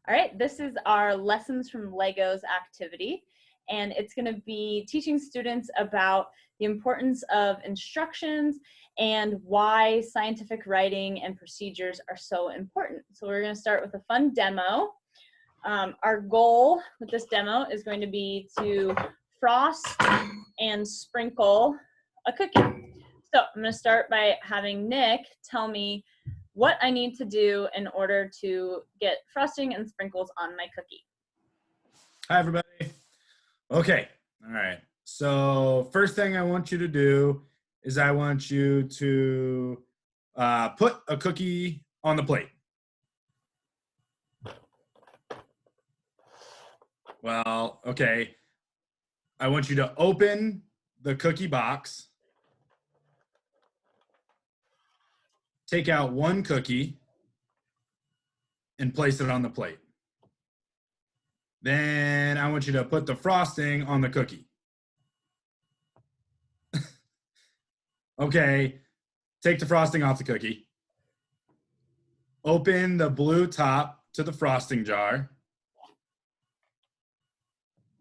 All right, this is our Lessons from Legos activity, and it's going to be teaching students about the importance of instructions and why scientific writing and procedures are so important. So we're going to start with a fun demo. Our goal with this demo is going to be to frost and sprinkle a cookie. So I'm going to start by having Nick tell me what I need to do in order to get frosting and sprinkles on my cookie. Hi, everybody. Okay, all right. So first thing I want you to do is I want you to put a cookie on the plate. Well, okay. I want you to open the cookie box, take out one cookie, and place it on the plate. Then I want you to put the frosting on the cookie. Okay, take the frosting off the cookie. Open the blue top to the frosting jar.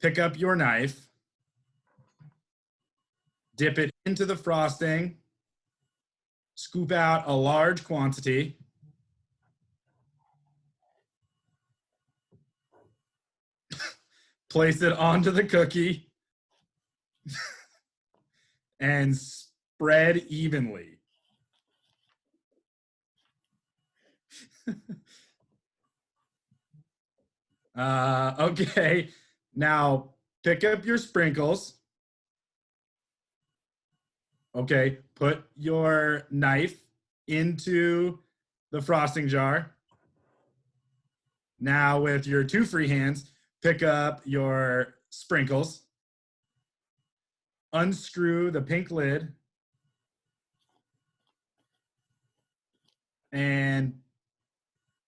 Pick up your knife. Dip it into the frosting. Scoop out a large quantity. Place it onto the cookie. And spread evenly. Okay, now pick up your sprinkles. Okay, put your knife into the frosting jar. Now with your two free hands, pick up your sprinkles. Unscrew the pink lid. And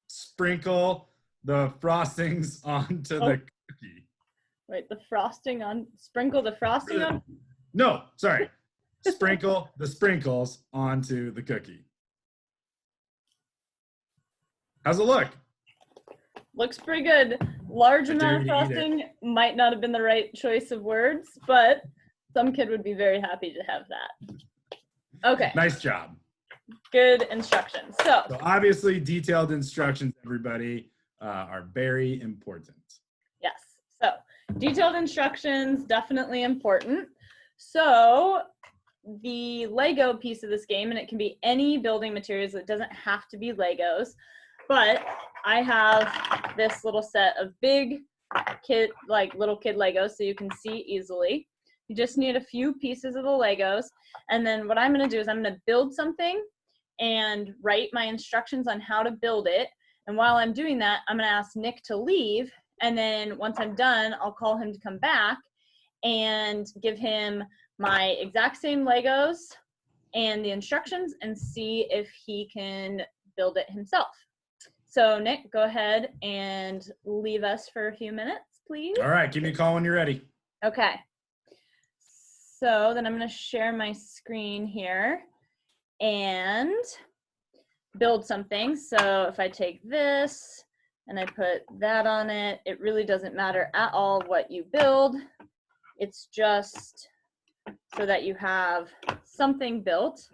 sprinkle the frostings onto the cookie. Wait, sprinkle the frosting on? No, sorry. Sprinkle the sprinkles onto the cookie. How's it look? Looks pretty good. Large amount of frosting might not have been the right choice of words, but some kid would be very happy to have that. Okay. Nice job. Good instructions. So obviously detailed instructions, everybody, are very important. Yes. So detailed instructions, definitely important. So the Lego piece of this game, and it can be any building materials, it doesn't have to be Legos, but I have this little set of big little kid Legos so you can see easily. You just need a few pieces of the Legos, and then what I'm going to do is I'm going to build something and write my instructions on how to build it. And while I'm doing that, I'm going to ask Nick to leave, and then once I'm done, I'll call him to come back and give him my exact same Legos and the instructions and see if he can build it himself. So Nick, go ahead and leave us for a few minutes, please. All right, give me a call when you're ready. Okay. So then I'm going to share my screen here and build something. So if I take this and I put that on it, it really doesn't matter at all what you build. It's just so that you have something built,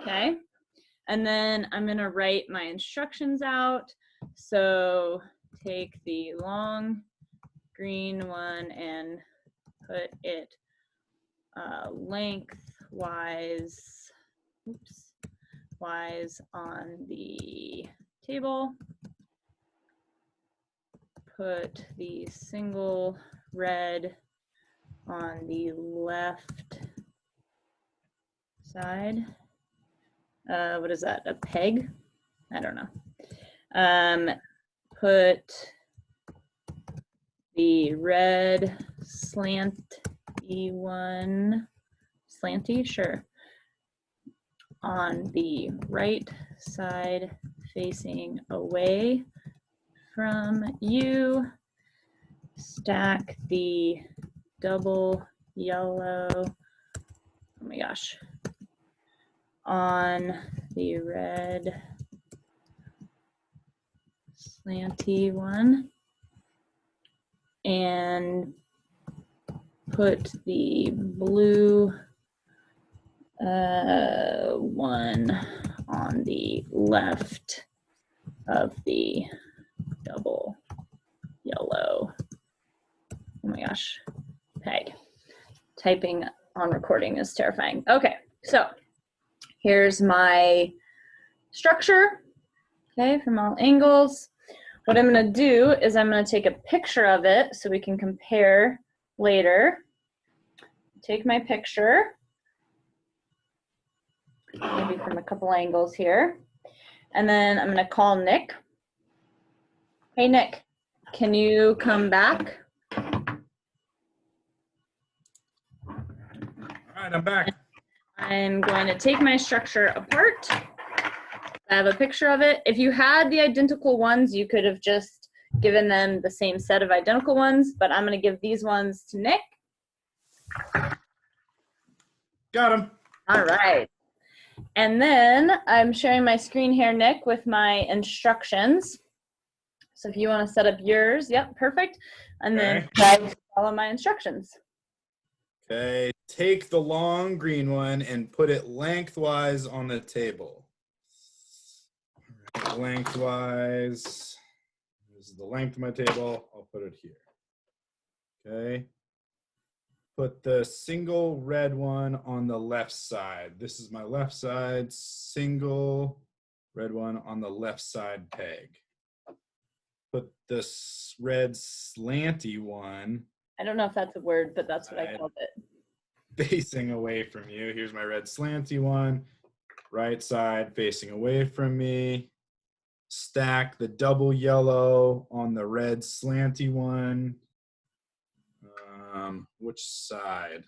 okay? And then I'm gonna write my instructions out. So take the long green one and put it lengthwise, wise on the table. Put the single red on the left side. What is that, a peg? I don't know. Put the red slanty one, slanty, sure, on the right side facing away from you. Stack the double yellow, oh my gosh, on the red slanty one, and put the blue one on the left of the double yellow, oh my gosh, peg. Typing on recording is terrifying. Okay, so here's my structure, okay, from all angles. What I'm gonna do is I'm gonna take a picture of it so we can compare later. Take my picture, maybe from a couple angles here. And then I'm gonna call Nick. Hey Nick, can you come back? All right, I'm back. I'm going to take my structure apart. I have a picture of it. If you had the identical ones, you could have just given them the same set of identical ones, but I'm going to give these ones to Nick. Got him. All right. And then I'm sharing my screen here, Nick, with my instructions. So if you want to set up yours, yep, perfect. And then follow my instructions. Okay, take the long green one and put it lengthwise on the table. All right, lengthwise. This is the length of my table. I'll put it here. Okay. Put the single red one on the left side. This is my left side, single red one on the left side peg. Put this red slanty one. I don't know if that's a word, but that's what I called it. Facing away from you. Here's my red slanty one. Right side facing away from me. Stack the double yellow on the red slanty one. Which side?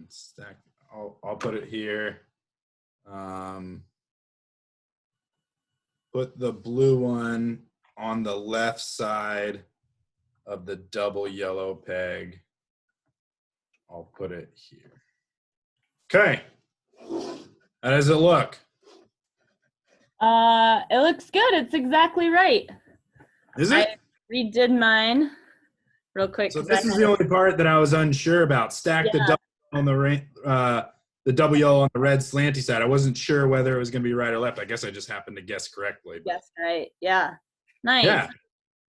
Stack. I'll put it here. Put the blue one on the left side of the double yellow peg. I'll put it here. Okay. How does it look? It looks good. It's exactly right. Is it? I redid mine real quick. So this is the only part that I was unsure about. Stack the double on the double yellow on the red slanty side. I wasn't sure whether it was going to be right or left. I guess I just happened to guess correctly. Yes, right. Yeah. Nice. Yeah.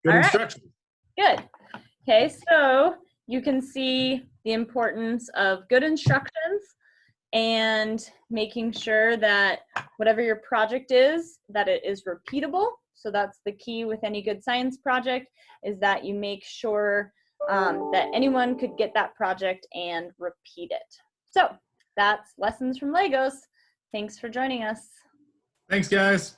Good All instructions. Right. Good. Okay, so you can see the importance of good instructions and making sure that whatever your project is, that it is repeatable. So that's the key with any good science project, is that you make sure that anyone could get that project and repeat it. So that's Lessons from Legos. Thanks for joining us. Thanks, guys.